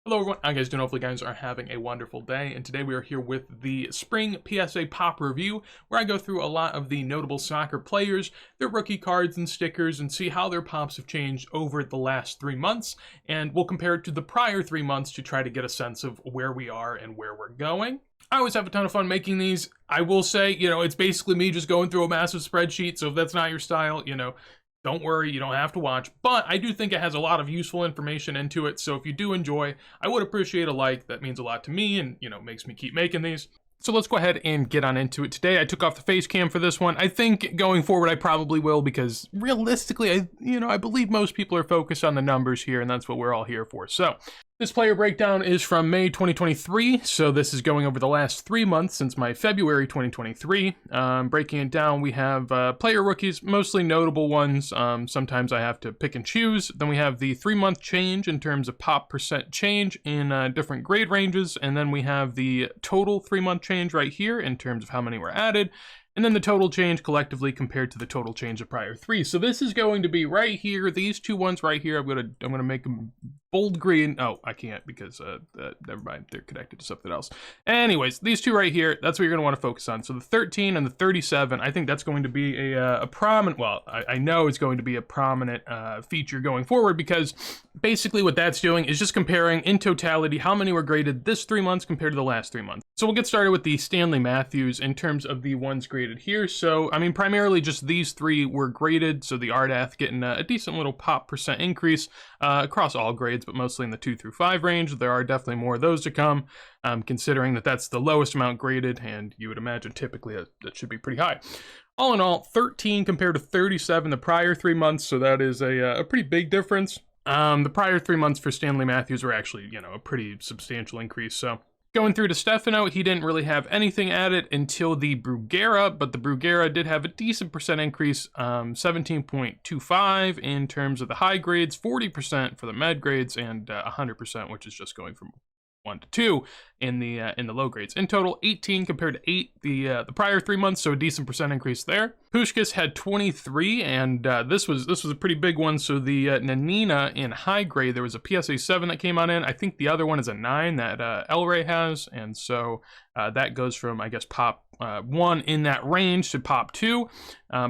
Hello everyone, how you guys doing? Hopefully you guys are having a wonderful day, and today we are here with the Spring PSA Pop Review, where I go through a lot of the notable soccer players, their rookie cards and stickers, and see how their pops have changed over the last 3 months, and we'll compare it to the prior 3 months to try to get a sense of where we are and where we're going. I always have a ton of fun making these. I will say, it's basically me just going through a massive spreadsheet, so if that's not your style, don't worry, you don't have to watch, but I do think it has a lot of useful information into it, so if you do enjoy, I would appreciate a like. That means a lot to me and, makes me keep making these. So let's go ahead and get on into it today. I took off the face cam for this one. I think going forward I probably will, because realistically, I believe most people are focused on the numbers here, and that's what we're all here for. So this player breakdown is from May 2023, so this is going over the last 3 months since my February 2023. Breaking it down, we have player rookies, mostly notable ones. Sometimes I have to pick and choose. Then we have the 3-month change in terms of pop percent change in different grade ranges, and then we have the total 3-month change right here in terms of how many were added, and then the total change collectively compared to the total change of prior 3. So this is going to be right here, these two ones right here. I'm gonna make them bold green. Oh, I can't because never mind, they're connected to something else. Anyways, these two right here, that's what you're gonna want to focus on. So the 13 and the 37, I think that's going to be a prominent, well, I know it's going to be a prominent feature going forward, because basically what that's doing is just comparing in totality how many were graded this 3 months compared to the last 3 months. So we'll get started with the Stanley Matthews in terms of the ones graded here. So, primarily just these 3 were graded. So the Ardath getting a decent little pop percent increase across all grades, but mostly in the 2 through 5 range. There are definitely more of those to come, considering that that's the lowest amount graded, and you would imagine typically that should be pretty high. All in all, 13 compared to 37 the prior 3 months, so that is a pretty big difference. The prior 3 months for Stanley Matthews were actually, a pretty substantial increase, so. Going through to Stefano, he didn't really have anything added until the Bruguera, but the Bruguera did have a decent percent increase, 17.25 in terms of the high grades, 40% for the med grades, and 100%, which is just going from 1 to 2 in the low grades. In total, 18 compared to 8 the prior 3 months, so a decent percent increase there. Puskás had 23, and this was a pretty big one. So the Nanina in high grade, there was a PSA 7 that came on in. I think the other one is a 9 that El Rey has, and so that goes from, I guess, pop 1 in that range to pop 2.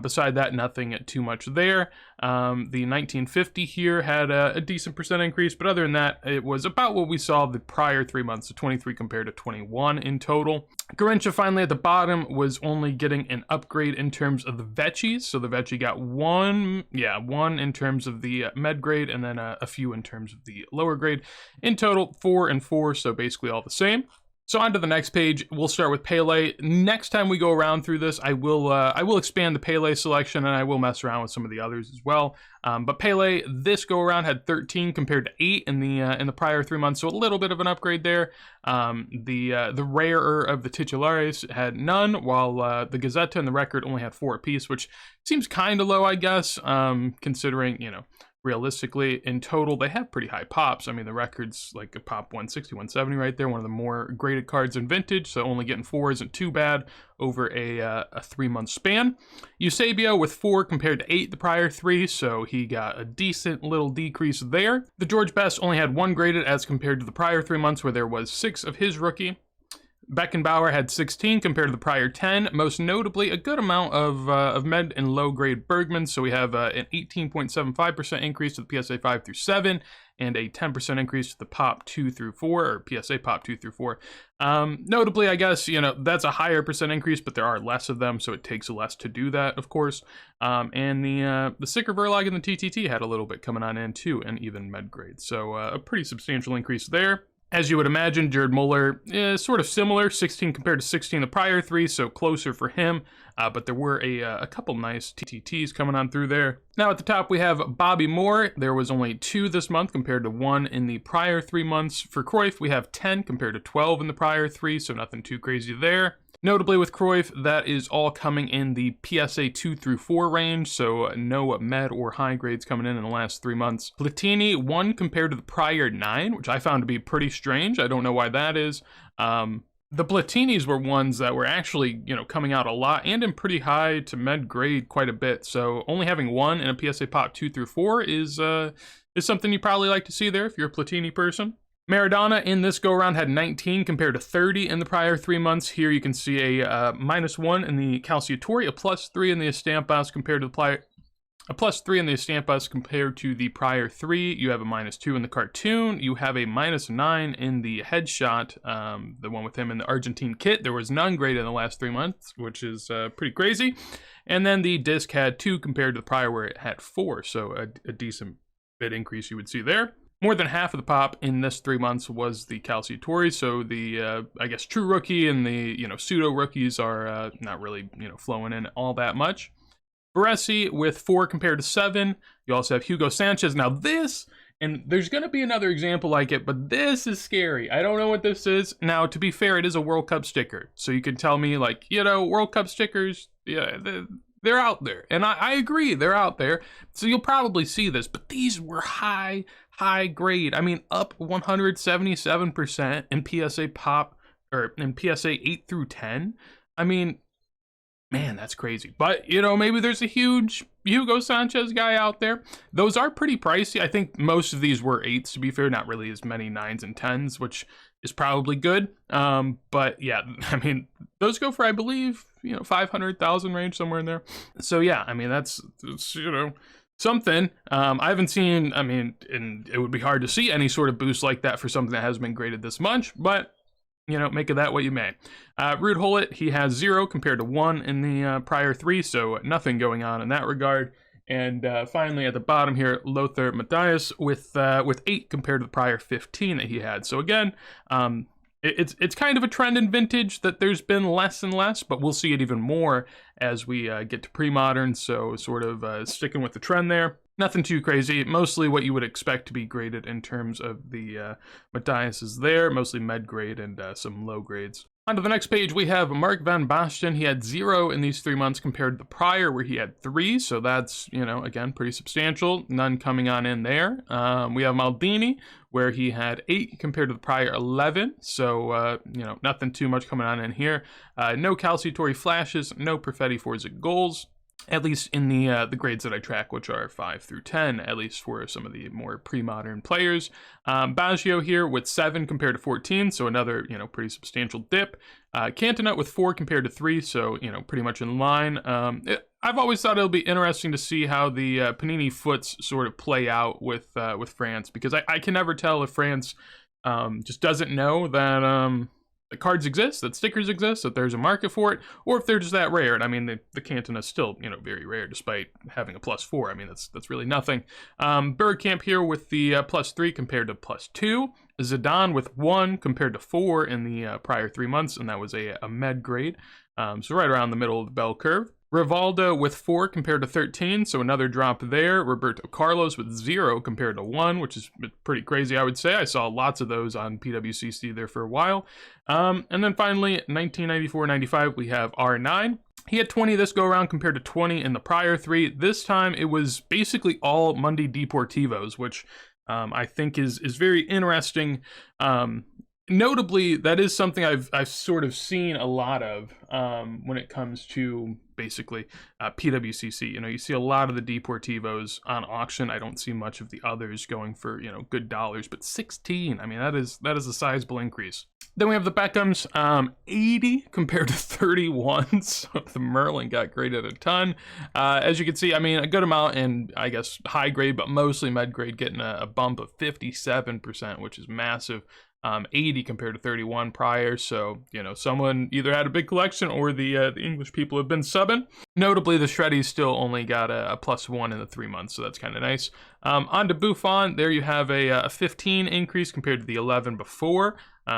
Beside that, nothing too much there. The 1950 here had a decent percent increase, but other than that, it was about what we saw the prior 3 months, so 23 compared to 21 in total. Garincha finally at the bottom was only getting an upgrade in terms of the Vecchis, so the Vecchi got one in terms of the med grade, and then a few in terms of the lower grade. In total, 4 and 4, so basically all the same. So on to the next page, we'll start with Pele. Next time we go around through this, I will expand the Pele selection, and I will mess around with some of the others as well. But Pele this go around had 13 compared to 8 in the prior 3 months, so a little bit of an upgrade there. The rarer of the titulares had none, while the Gazzetta and the Record only had 4 apiece, which seems kind of low, I guess, considering realistically, in total, they have pretty high pops. The Record's like a pop 160, 170 right there, one of the more graded cards in Vintage, so only getting 4 isn't too bad over a 3-month span. Eusebio with 4 compared to 8 the prior 3, so he got a decent little decrease there. The George Best only had 1 graded as compared to the prior 3 months, where there was 6 of his rookie. Beckenbauer had 16 compared to the prior 10, most notably a good amount of med and low-grade Bergman, so we have an 18.75% increase to the PSA 5 through 7, and a 10% increase to the pop 2 through 4, or PSA pop 2 through 4. Notably, I guess, that's a higher percent increase, but there are less of them, so it takes less to do that, of course. And the Sicker Verlag and the TTT had a little bit coming on in, too, and even med grade, so a pretty substantial increase there. As you would imagine, Jared Muller is sort of similar, 16 compared to 16 the prior 3, so closer for him, but there were a couple nice TTTs coming on through there. Now at the top we have Bobby Moore. There was only 2 this month compared to 1 in the prior 3 months. For Cruyff, we have 10 compared to 12 in the prior 3, so nothing too crazy there. Notably with Cruyff, that is all coming in the PSA 2 through 4 range, so no med or high grades coming in the last 3 months. Platini, 1 compared to the prior 9, which I found to be pretty strange. I don't know why that is. The Platinis were ones that were actually, coming out a lot and in pretty high to med grade quite a bit, so only having 1 in a PSA pop 2 through 4 is something you probably like to see there if you're a Platini person. Maradona in this go-around had 19 compared to 30 in the prior 3 months. Here you can see a -1 in the Calciatore, a +3 in the Estampas compared to the prior, a +3 in the Estampas compared to the prior 3. You have a -2 in the cartoon. You have a -9 in the headshot, the one with him in the Argentine kit. There was none graded in the last 3 months, which is pretty crazy. And then the disc had 2 compared to the prior where it had 4, so a decent bit increase you would see there. More than half of the pop in this 3 months was the Calciatore, so the, I guess, true rookie and the, pseudo rookies are not really, flowing in all that much. Baresi with 4 compared to 7. You also have Hugo Sanchez. Now this, and there's going to be another example like it, but this is scary. I don't know what this is. Now, to be fair, it is a World Cup sticker. So you can tell me, like, World Cup stickers, yeah, they're out there. And I agree, they're out there. So you'll probably see this, but these were high grade. I mean, up 177% in PSA pop, or in PSA 8 through 10. I mean, man, that's crazy. But, maybe there's a huge Hugo Sanchez guy out there. Those are pretty pricey. I think most of these were 8s, to be fair. Not really as many 9s and 10s, which is probably good. But, yeah, I mean, those go for, I believe, 500,000 range, somewhere in there. So, yeah, I mean, that's something. I haven't seen, and it would be hard to see any sort of boost like that for something that hasn't been graded this much, but make of that what you may. Ruud Gullit, he has 0 compared to 1 in the prior 3, so nothing going on in that regard. And finally, at the bottom here, Lothar Matthäus with 8 compared to the prior 15 that he had. So again, it's kind of a trend in vintage that there's been less and less, but we'll see it even more as we get to pre-modern. So sort of sticking with the trend there. Nothing too crazy, mostly what you would expect to be graded in terms of the Matthäus is there, mostly med grade and some low grades. On to the next page, we have Mark van Basten. He had 0 in these 3 months compared to the prior where he had 3, so that's, again, pretty substantial. None coming on in there. We have Maldini, where he had 8 compared to the prior 11, so, nothing too much coming on in here. No Calciatore flashes, no Perfetti Forza goals. At least in the grades that I track, which are 5 through 10, at least for some of the more pre-modern players. Baggio here with 7 compared to 14, so another, pretty substantial dip. Cantona with 4 compared to 3, so, pretty much in line. I've always thought it'll be interesting to see how the Panini foots sort of play out with France, because I can never tell if France just doesn't know that cards exist, that stickers exist, that there's a market for it, or if they're just that rare. And I mean, the Cantona is still, very rare despite having a +4. I mean, that's really nothing. Bergkamp here with the +3 compared to +2. Zidane with 1 compared to 4 in the prior 3 months, and that was a med grade. So right around the middle of the bell curve. Rivaldo with 4 compared to 13, so another drop there. Roberto Carlos with 0 compared to 1, which is pretty crazy, I would say. I saw lots of those on PWCC there for a while. And then finally, 1994-95, we have R9. He had 20 this go-around compared to 20 in the prior 3. This time, it was basically all Mundi Deportivos, which I think is very interesting. Notably, that is something I've sort of seen a lot of when it comes to basically PWCC. You see a lot of the Deportivos on auction. I don't see much of the others going for good dollars, but 16. I mean, that is a sizable increase. Then we have the Beckhams, 80 compared to 31. So the Merlin got graded a ton. As you can see, I mean, a good amount in, I guess, high grade, but mostly med grade, getting a bump of 57%, which is massive. 80 compared to 31 prior, so someone either had a big collection or the English people have been subbing. Notably, the Shreddies still only got a +1 in the 3 months, so that's kind of nice. On to Buffon, there you have a 15 increase compared to the 11 before.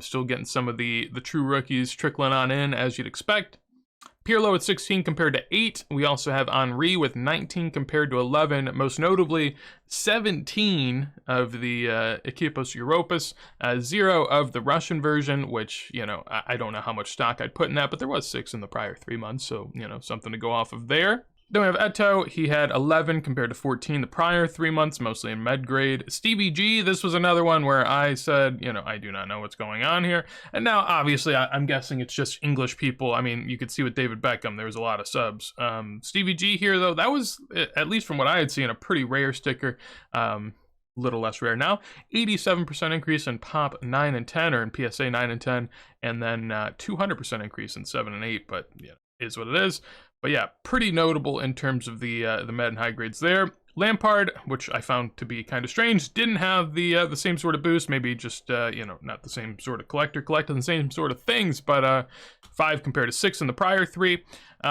Still getting some of the true rookies trickling on in as you'd expect. Pirlo with 16 compared to 8. We also have Henry with 19 compared to 11. Most notably, 17 of the Equipos Europas, 0 of the Russian version, which, I don't know how much stock I'd put in that, but there was 6 in the prior 3 months, so, something to go off of there. Then we have Eto'o. He had 11 compared to 14 the prior 3 months, mostly in med grade. Stevie G, this was another one where I said, I do not know what's going on here. And now, obviously, I'm guessing it's just English people. I mean, you could see with David Beckham, there was a lot of subs. Stevie G here, though, that was, at least from what I had seen, a pretty rare sticker. little less rare now. 87% increase in Pop 9 and 10, or in PSA 9 and 10, and then 200% increase in 7 and 8, but yeah, is what it is. But yeah, pretty notable in terms of the med and high grades there. Lampard, which I found to be kind of strange, didn't have the same sort of boost. Maybe just not the same sort of collecting the same sort of things, but 5 compared to 6 in the prior 3.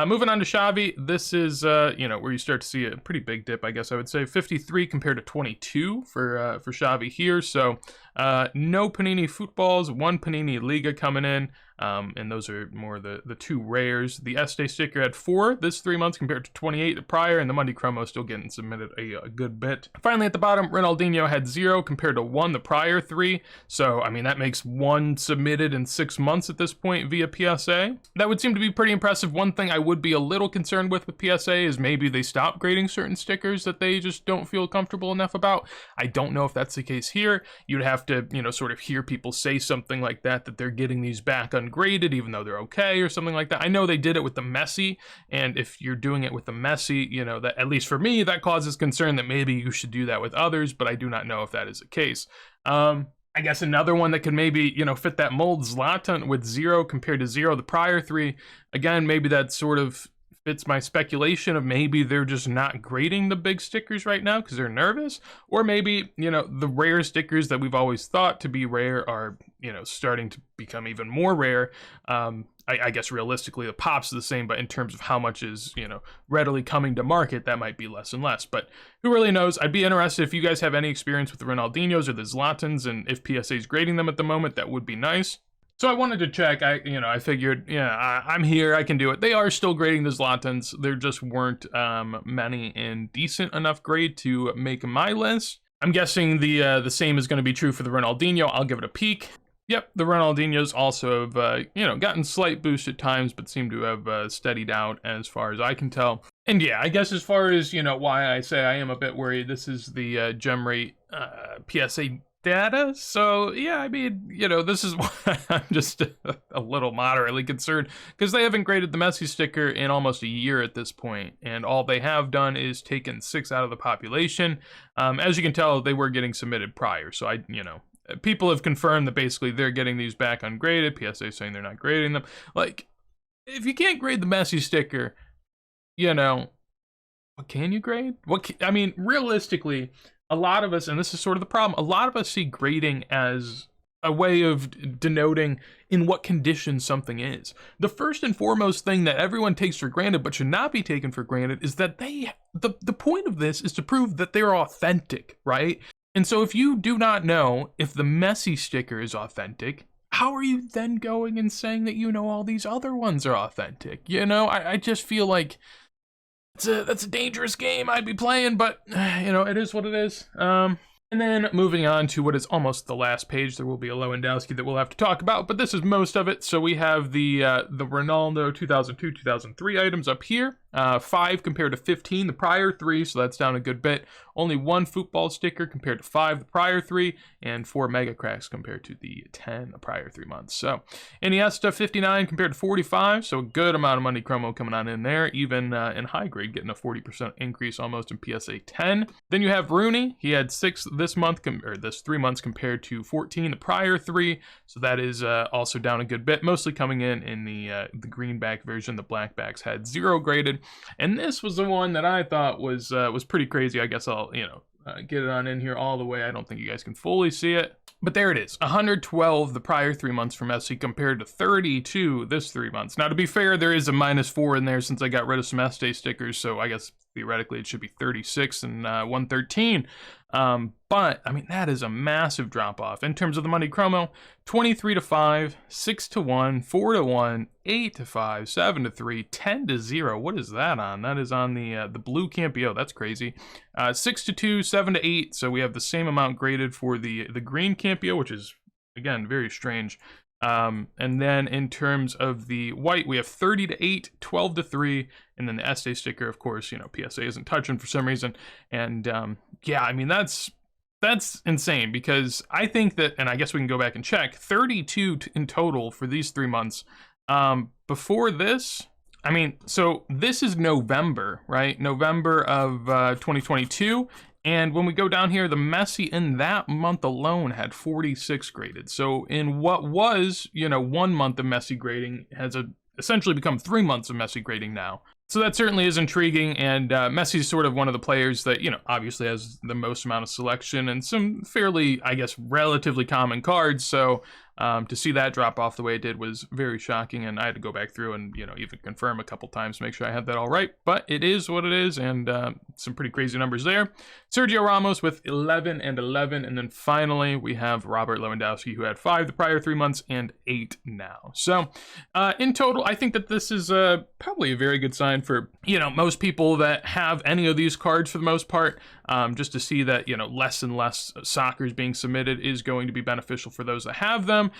Moving on to Xavi, this is where you start to see a pretty big dip, I guess I would say. 53 compared to 22 for Xavi here. So no Panini footballs, 1 Panini Liga coming in. And those are more the 2 rares. The Este sticker had 4 this 3 months compared to 28 the prior, and the Monday Chromo still getting submitted a good bit. Finally, at the bottom, Ronaldinho had 0 compared to 1 the prior 3. So, I mean, that makes 1 submitted in 6 months at this point via PSA. That would seem to be pretty impressive. One thing I would be a little concerned with PSA is maybe they stop grading certain stickers that they just don't feel comfortable enough about. I don't know if that's the case here. You'd have to, sort of hear people say something like that they're getting these back ungraded even though they're okay or something like that. I know they did it with the Messi, and if you're doing it with the Messi, that, at least for me, that causes concern that maybe you should do that with others, but I do not know if that is the case. I guess another one that could maybe, fit that mold, Zlatan with 0 compared to 0 the prior 3. Again, maybe that sort of fits my speculation of maybe they're just not grading the big stickers right now because they're nervous, or maybe, the rare stickers that we've always thought to be rare are, starting to become even more rare. I guess realistically the Pop's the same, but in terms of how much is, readily coming to market, that might be less and less. But who really knows? I'd be interested if you guys have any experience with the Ronaldinhos or the Zlatans, and if PSA's grading them at the moment, that would be nice. So I wanted to check. I figured, I'm here, I can do it. They are still grading the Zlatans. There just weren't many in decent enough grade to make my list. I'm guessing the same is going to be true for the Ronaldinho. I'll give it a peek. Yep, the Ronaldinhos also have, gotten slight boost at times, but seem to have steadied out as far as I can tell. And yeah, I guess as far as, why I say I am a bit worried, this is the gem rate PSA data. So yeah, I mean, this is why I'm just a little moderately concerned, because they haven't graded the Messi sticker in almost a year at this point, and all they have done is taken 6 out of the population. As you can tell, they were getting submitted prior, so people have confirmed that basically they're getting these back ungraded. PSA saying they're not grading them. Like, if you can't grade the Messi sticker, what can you grade? I mean, realistically, a lot of us, and this is sort of the problem, a lot of us see grading as a way of denoting in what condition something is. The first and foremost thing that everyone takes for granted but should not be taken for granted is that the point of this is to prove that they're authentic, right? And so if you do not know if the Messi sticker is authentic, how are you then going and saying that all these other ones are authentic? I just feel like that's a dangerous game I'd be playing, but it is what it is. And then moving on to what is almost the last page, there will be a Lewandowski that we'll have to talk about, but this is most of it. So we have the Ronaldo 2002-2003 items up here. 5 compared to 15 the prior 3, so that's down a good bit. Only 1 football sticker compared to 5 the prior 3, and 4 mega cracks compared to the 10 the prior 3 months. So Iniesta 59 compared to 45, so a good amount of money chromo coming on in there, even in high grade getting a 40% increase almost in PSA 10. Then you have Rooney. He had 6 this month, this 3 months compared to 14 the prior 3, so that is also down a good bit, mostly coming in the greenback version. The blackbacks had 0 graded. And this was the one that I thought was pretty crazy. I guess I'll get it on in here all the way. I don't think you guys can fully see it, but there it is. 112 the prior 3 months for Messi compared to 32 this 3 months. Now, to be fair, there is a -4 in there since I got rid of some Este stickers, so I guess theoretically it should be 36 and 113. But I mean, that is a massive drop off in terms of the money chromo. 23-5, 6-1, 4-1, 8-5, 7-3, 10-0. What is that on? That is on the blue Campio. That's crazy. 6-2, 7-8. So we have the same amount graded for the green Campio, which is again very strange. And then in terms of the white, we have 30-8, 12-3, and then the Este sticker, of course, PSA isn't touching for some reason. And yeah, I mean, that's insane, because I think that, and I guess we can go back and check, 32 in total for these 3 months. Before this, I mean, so this is November, right? November of 2022. And when we go down here, the Messi in that month alone had 46 graded. So in what was, 1 month of Messi grading has essentially become 3 months of Messi grading now. So that certainly is intriguing, and Messi's sort of one of the players that, obviously has the most amount of selection and some fairly, I guess, relatively common cards. So to see that drop off the way it did was very shocking, and I had to go back through and, even confirm a couple times to make sure I had that all right. But it is what it is, and some pretty crazy numbers there. Sergio Ramos with 11 and 11, and then finally we have Robert Lewandowski, who had 5 the prior 3 months and 8 now. So in total, I think that this is probably a very good sign for, most people that have any of these cards for the most part. Just to see that, less and less soccer is being submitted is going to be beneficial for those that have them.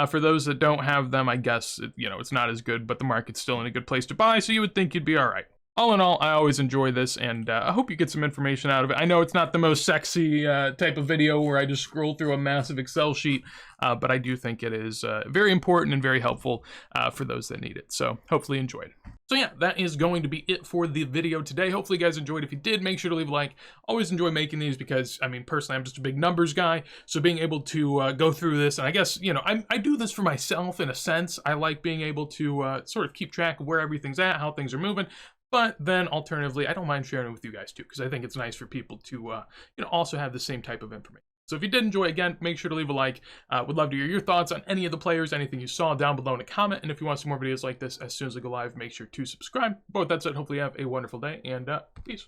For those that don't have them, I guess, it's not as good, but the market's still in a good place to buy, so you would think you'd be all right. All in all, I always enjoy this, and I hope you get some information out of it. I know it's not the most sexy type of video where I just scroll through a massive Excel sheet, but I do think it is very important and very helpful for those that need it. So hopefully you enjoyed. So yeah, that is going to be it for the video today. Hopefully you guys enjoyed. If you did, make sure to leave a like. Always enjoy making these because, personally, I'm just a big numbers guy. So being able to go through this, and I guess, I do this for myself in a sense. I like being able to sort of keep track of where everything's at, how things are moving. But then alternatively, I don't mind sharing it with you guys too, because I think it's nice for people to, also have the same type of information. So if you did enjoy, again, make sure to leave a like. Would love to hear your thoughts on any of the players, anything you saw down below in a comment. And if you want some more videos like this as soon as I go live, make sure to subscribe. But with that said, hopefully you have a wonderful day, and peace.